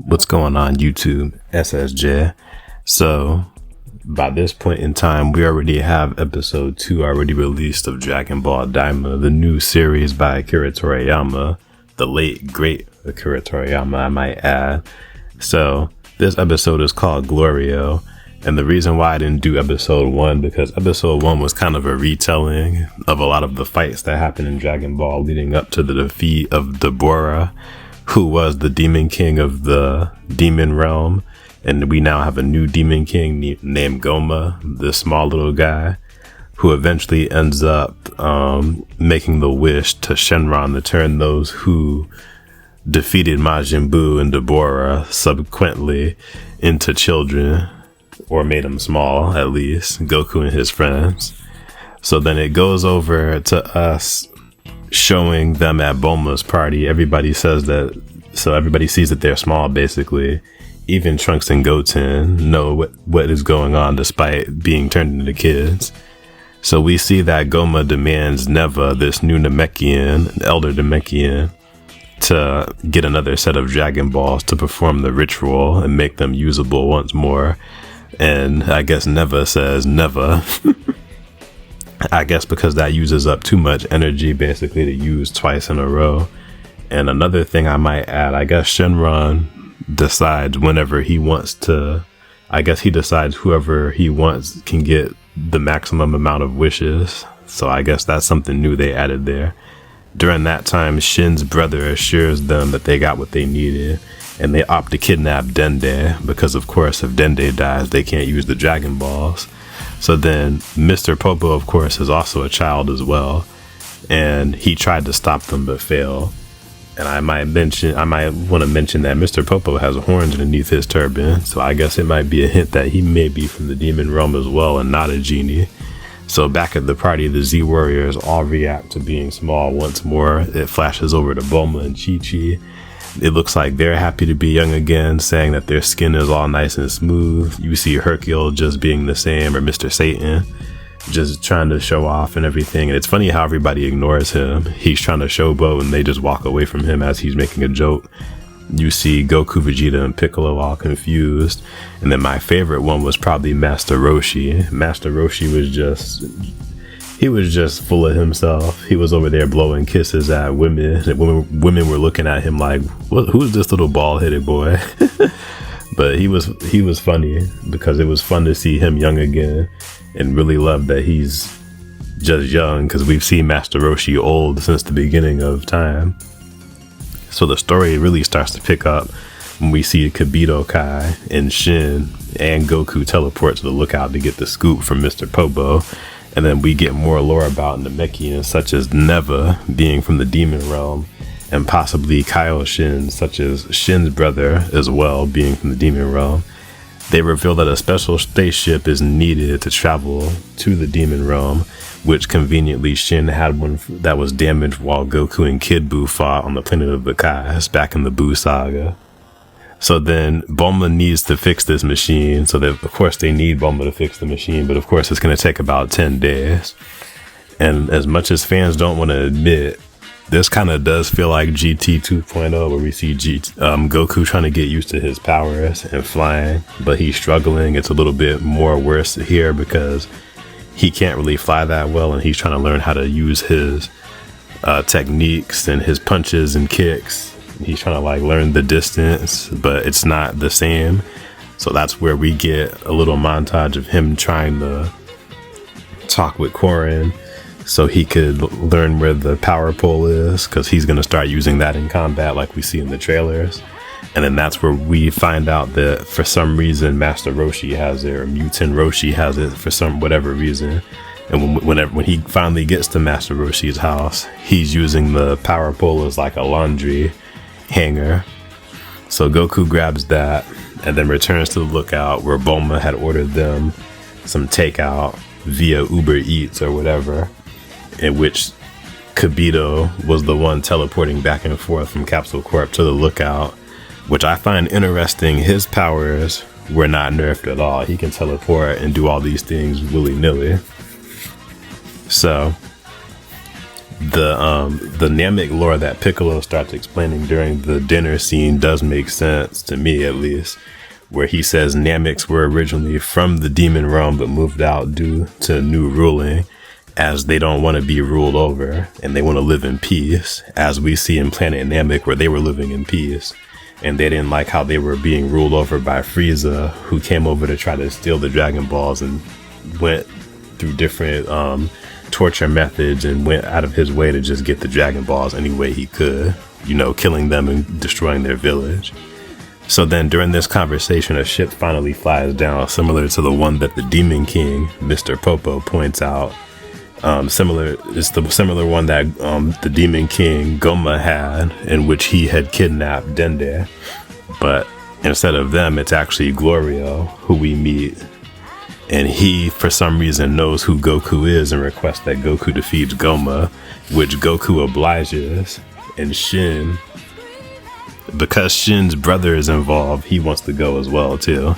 What's going on YouTube? SSJ. So by this point in time, we already have episode 2 already released of Dragon Ball Daima, the new series by Akira Toriyama, the late great Akira Toriyama, I might add. So this episode is called Glorio, and the reason why I didn't do episode 1, because episode 1 was kind of a retelling of a lot of the fights that happened in Dragon Ball leading up to the defeat of Deborah, who was the demon king of the demon realm. And we now have a new demon king named Goma, this small little guy, who eventually ends up making the wish to Shenron to turn those who defeated Majin Buu and Deborah subsequently into children, or made them small, at least, Goku and his friends. So then it goes over to us showing them at Bulma's party. Everybody says that, so everybody sees that they're small, basically. Even Trunks and Goten know what is going on despite being turned into kids. So we see that Goma demands Neva, this new Namekian, elder Namekian, to get another set of Dragon Balls to perform the ritual and make them usable once more. And I guess Neva says never. I guess because that uses up too much energy basically to use twice in a row. And another thing I might add, I guess Shenron decides whenever he wants to, I guess he decides whoever he wants can get the maximum amount of wishes. So I guess that's something new they added there. During that time, Shin's brother assures them that they got what they needed, and they opt to kidnap Dende because, of course, if Dende dies, they can't use the Dragon Balls. So then Mr. Popo, of course, is also a child as well, and he tried to stop them but failed. And I might want to mention that Mr. Popo has horns underneath his turban, so I guess it might be a hint that he may be from the demon realm as well and not a genie. So back at the party, the Z Warriors all react to being small once more. It flashes over to Bulma and Chi-Chi. It looks like they're happy to be young again, saying that their skin is all nice and smooth. You see Hercule just being the same, or Mr. Satan, just trying to show off and everything. And it's funny how everybody ignores him. He's trying to showboat and they just walk away from him as he's making a joke. You see Goku, Vegeta, and Piccolo all confused. And then my favorite one was probably Master Roshi. Master Roshi was just full of himself. He was over there blowing kisses at women. Women were looking at him like, who's this little bald-headed boy? But he was funny because it was fun to see him young again, and really love that he's just young, because we've seen Master Roshi old since the beginning of time. So the story really starts to pick up when we see Kibito Kai and Shin and Goku teleport to the lookout to get the scoop from Mr. Popo. And then we get more lore about Namekians, such as Neva being from the demon realm, and possibly Kaioshin, such as Shin's brother as well, being from the demon realm. They reveal that a special spaceship is needed to travel to the demon realm, which conveniently Shin had one that was damaged while Goku and Kid Buu fought on the planet of the Kais back in the Buu saga. So then Bulma needs to fix this machine. So that, of course, they need Bulma to fix the machine, but of course it's going to take about 10 days. And as much as fans don't want to admit, this kind of does feel like GT 2.0, where we see Goku trying to get used to his powers and flying, but he's struggling. It's a little bit more worse here because he can't really fly that well, and he's trying to learn how to use his techniques and his punches and kicks. He's trying to learn the distance, but it's not the same. So that's where we get a little montage of him trying to talk with Korin so he could learn where the power pole is, because he's going to start using that in combat like we see in the trailers. And then that's where we find out that for some reason Master Roshi has it, or Mutant Roshi has it for whatever reason. And when he finally gets to Master Roshi's house, he's using the power pole as like a laundry hanger. So Goku grabs that and then returns to the lookout where Bulma had ordered them some takeout via Uber Eats or whatever, in which Kibito was the one teleporting back and forth from Capsule Corp to the lookout, which I find interesting. His powers were not nerfed at all. He can teleport and do all these things willy-nilly. So the Namek lore that Piccolo starts explaining during the dinner scene does make sense to me, at least, where he says Nameks were originally from the demon realm but moved out due to new ruling, as they don't want to be ruled over and they want to live in peace, as we see in Planet Namek where they were living in peace, and they didn't like how they were being ruled over by Frieza, who came over to try to steal the Dragon Balls and went through different torture methods and went out of his way to just get the Dragon Balls any way he could, killing them and destroying their village. So then during this conversation, a ship finally flies down, similar to the one that the Demon King, Mr. Popo, points out. It's the similar one that the Demon King Goma had, in which he had kidnapped Dende. But instead of them, it's actually Glorio who we meet. And he, for some reason, knows who Goku is and requests that Goku defeats Goma, which Goku obliges. And Shin, because Shin's brother is involved, he wants to go as well, too.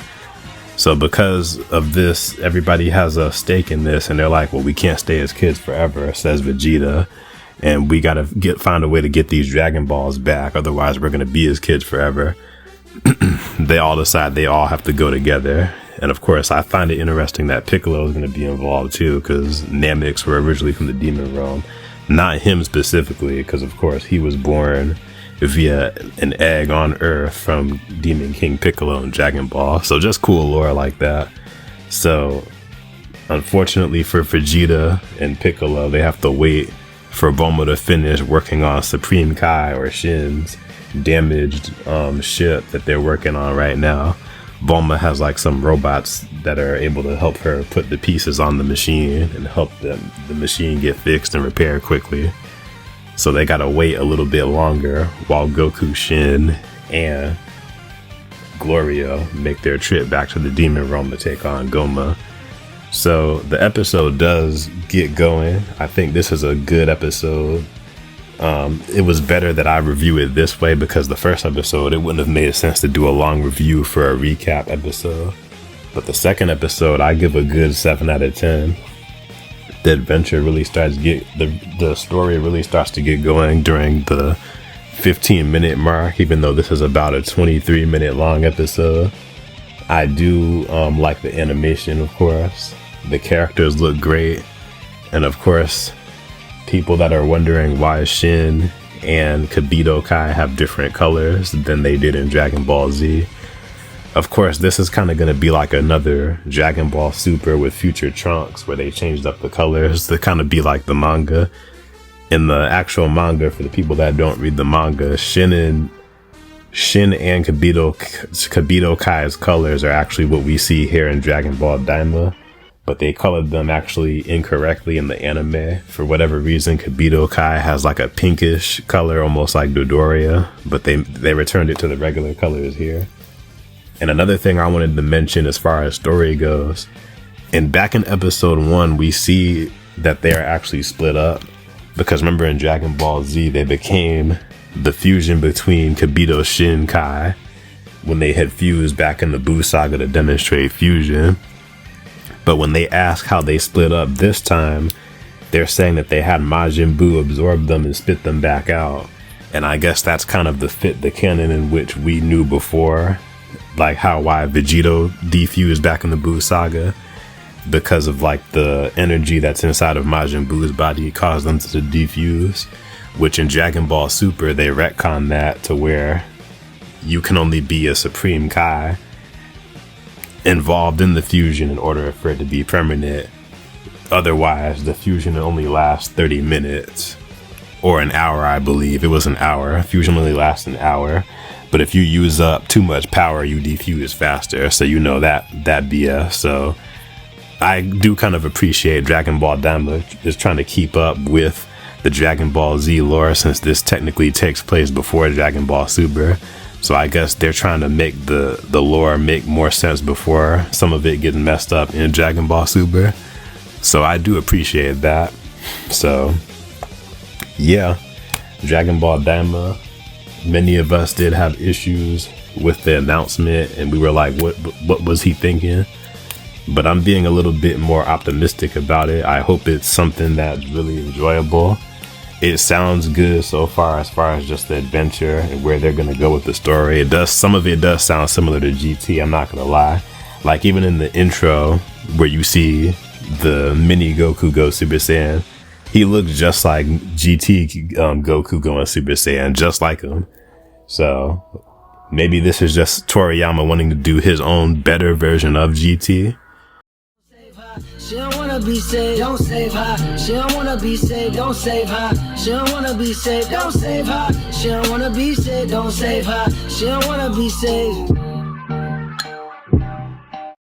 So because of this, everybody has a stake in this, and they're like, well, we can't stay as kids forever, says Vegeta. And we got to find a way to get these Dragon Balls back. Otherwise, we're going to be as kids forever. They all decide they all have to go together. And of course, I find it interesting that Piccolo is going to be involved too, because Nameks were originally from the Demon Realm. Not him specifically, because of course he was born via an egg on Earth from Demon King Piccolo and Dragon Ball. So just cool lore like that. So unfortunately for Vegeta and Piccolo, they have to wait for Bulma to finish working on Supreme Kai, or Shin's damaged ship that they're working on right now. Bulma has like some robots that are able to help her put the pieces on the machine and help the machine get fixed and repaired quickly. So they gotta wait a little bit longer while Goku, Shin, and Glorio make their trip back to the Demon Realm to take on Goma. So the episode does get going. I think this is a good episode. It was better that I review it this way, because the first episode, it wouldn't have made sense to do a long review for a recap episode. But the second episode, I give a good 7 out of 10. The adventure really starts the story really starts to get going during the 15-minute mark, even though this is about a 23-minute long episode. I do like the animation, of course. The characters look great. And of course, people that are wondering why Shin and Kibito Kai have different colors than they did in Dragon Ball Z. Of course, this is kind of going to be like another Dragon Ball Super with future Trunks, where they changed up the colors to kind of be like the manga. In the actual manga, for the people that don't read the manga, Shin and Kibito Kai's colors are actually what we see here in Dragon Ball Daima. But they colored them actually incorrectly in the anime. For whatever reason, Kibito Kai has like a pinkish color, almost like Dodoria, but they returned it to the regular colors here. And another thing I wanted to mention as far as story goes, and back in episode 1, we see that they are actually split up, because remember in Dragon Ball Z, they became the fusion between Kibito Shin Kai when they had fused back in the Buu Saga to demonstrate fusion. But when they ask how they split up this time, they're saying that they had Majin Buu absorb them and spit them back out. And I guess that's kind of the canon in which we knew before, like why Vegito defused back in the Buu Saga, because of like the energy that's inside of Majin Buu's body caused them to defuse, which in Dragon Ball Super, they retcon that to where you can only be a Supreme Kai involved in the fusion in order for it to be permanent. Otherwise, the fusion only lasts 30 minutes or an hour. I believe it was an hour. Fusion only lasts an hour, but if you use up too much power, you defuse faster. So you know that BS. So I do kind of appreciate Dragon Ball Daima is trying to keep up with the Dragon Ball Z lore, since this technically takes place before Dragon Ball Super. So I guess they're trying to make the lore make more sense before some of it gets messed up in Dragon Ball Super. So I do appreciate that. So yeah, Dragon Ball Daima, many of us did have issues with the announcement, and we were like, what was he thinking? But I'm being a little bit more optimistic about it. I hope it's something that's really enjoyable. it sounds good so far as just the adventure and where they're gonna go with the story. Some of it does sound similar to GT, I'm not gonna lie. Like even in the intro where you see the mini Goku go Super Saiyan, he looks just like GT Goku going Super Saiyan, just like him. So maybe this is just Toriyama wanting to do his own better version of GT. She don't wanna be saved, don't save her. She don't wanna be saved, don't save her. She don't wanna be saved, don't save her. She don't wanna be saved, don't save her. She don't wanna be saved.